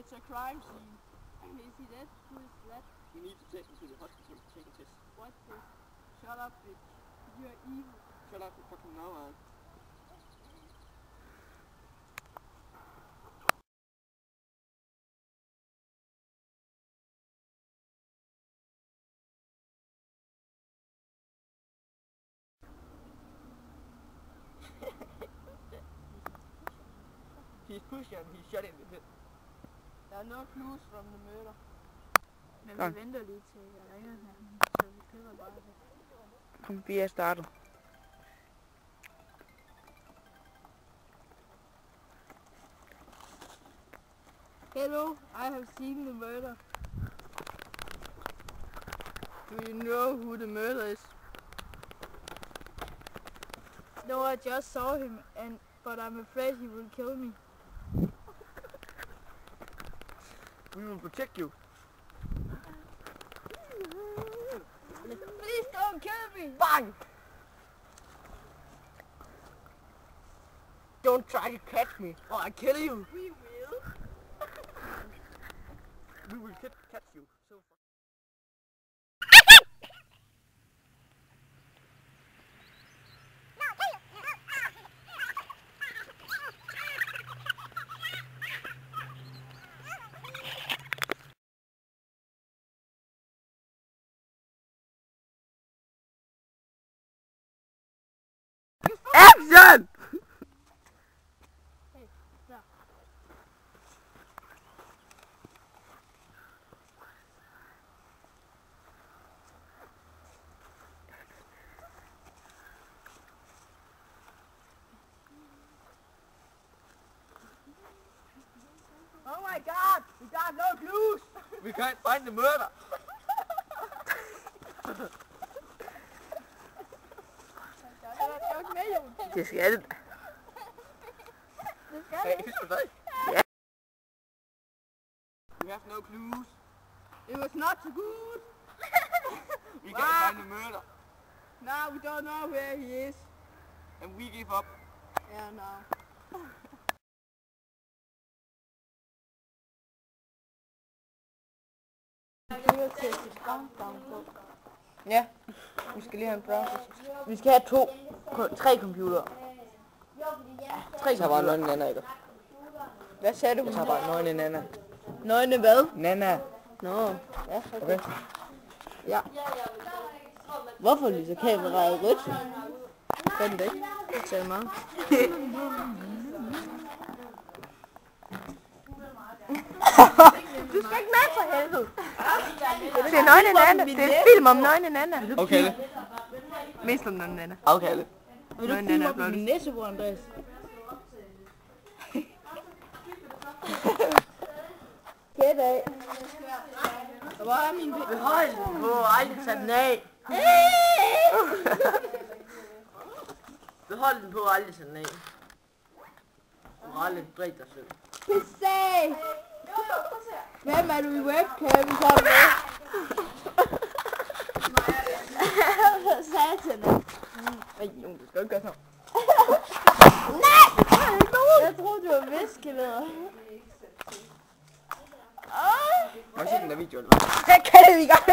It's a crime scene. Is he dead? Who is that? We need to take him to the hospital to take a test. What's this? Shut up, bitch. You're evil. Shut up and fucking now, man. He's pushing and he's shot in the head. There are no clues from the murder. Men Godt. vi venter lige til jeg ringer til ham, så vi køber bare det. Kom, vi er startet. Hello, I have seen the murder. Do you know who the murderer is? No, I just saw him, but I'm afraid he will kill me. We will protect you. Please don't kill me! Bang! Don't try to catch me or I'll kill you. We will. We will catch you. So Action! Hey, stop. Oh my god! We got no clues! we can't find the murder. Det skal det. Hey, it's okay. Yeah. We have no clues. It was not so good! We can't find the murder. Now we don't know where he is. And we give up. Yeah, now. Ja, vi skal lige have en browser. Vi skal have tre computere. Ja, tre Jeg tager bare computere. nøgne Nana, ikke? Hvad sagde du? Jeg tager bare nøgne Nana. Nøgne hvad? Nana. Nå, ja, Okay. ja. Hvorfor lyser kameraet rødt? Gør den det ikke? Det tager meget. Du skal ikke med for helvede! Det er Nøgne Nana. Det er en film om Nøgne Nana. Okay. Mest om Nøgne Nana. Okay. Vil du filme op i min næsebord, Andreas? Gæt af. Hvor er min bil? Behold den på, aldrig tage den af. Behold den på, aldrig tage den af. Du har aldrig drik dig selv. Pisse! Hvem er du i webcam? Så er du med. Satan. Ej, Jon, du skal ikke gøre sådan. Nej! Jeg troede, du var viskeleder. Må jeg se den der video, eller hvad? Det kan vi godt.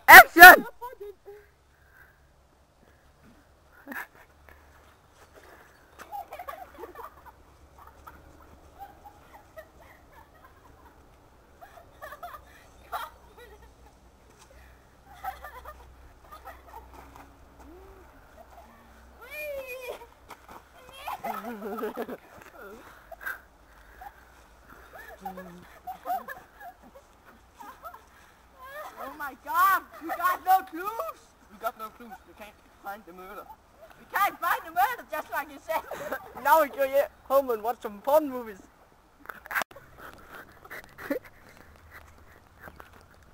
Action! Oh my god! We got no clues! We got no clues. We can't find the murder. We can't find the murder, just like you said. Now we go home and watch some porn movies.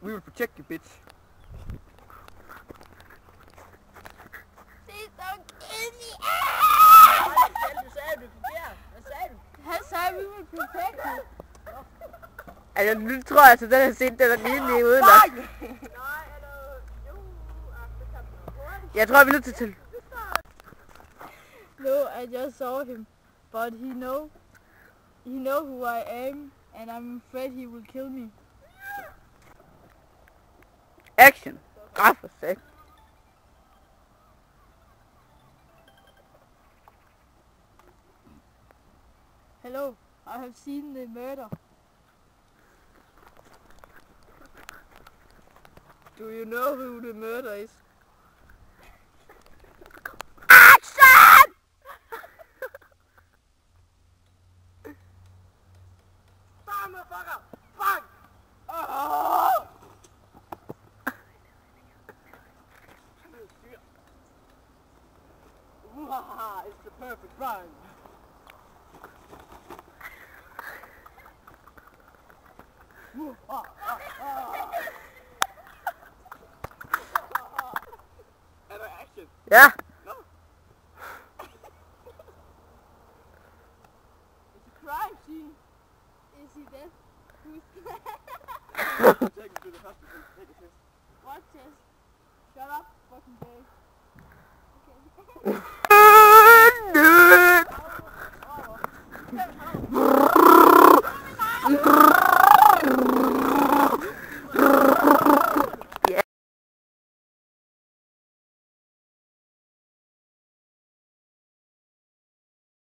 We will protect you, bitch. Please don't kill me! Du sagde, du forkert. Altså, nu tror jeg, at den har set den er lige uden os. Jeg tror, vi er nødt til. No, I just saw him, but he know who I am, and I'm afraid he will kill me. Action. Ah, for sake. Hello, I have seen the murder. Do you know who the murder is? Action! Bang, motherfucker! Bang! Oh! It's the perfect rhyme. And action. Ja. It's a crime scene. Is he dead? Who's Take him to the hospital. Take a test. What test? Shut up, fucking gay. Okay. Dude.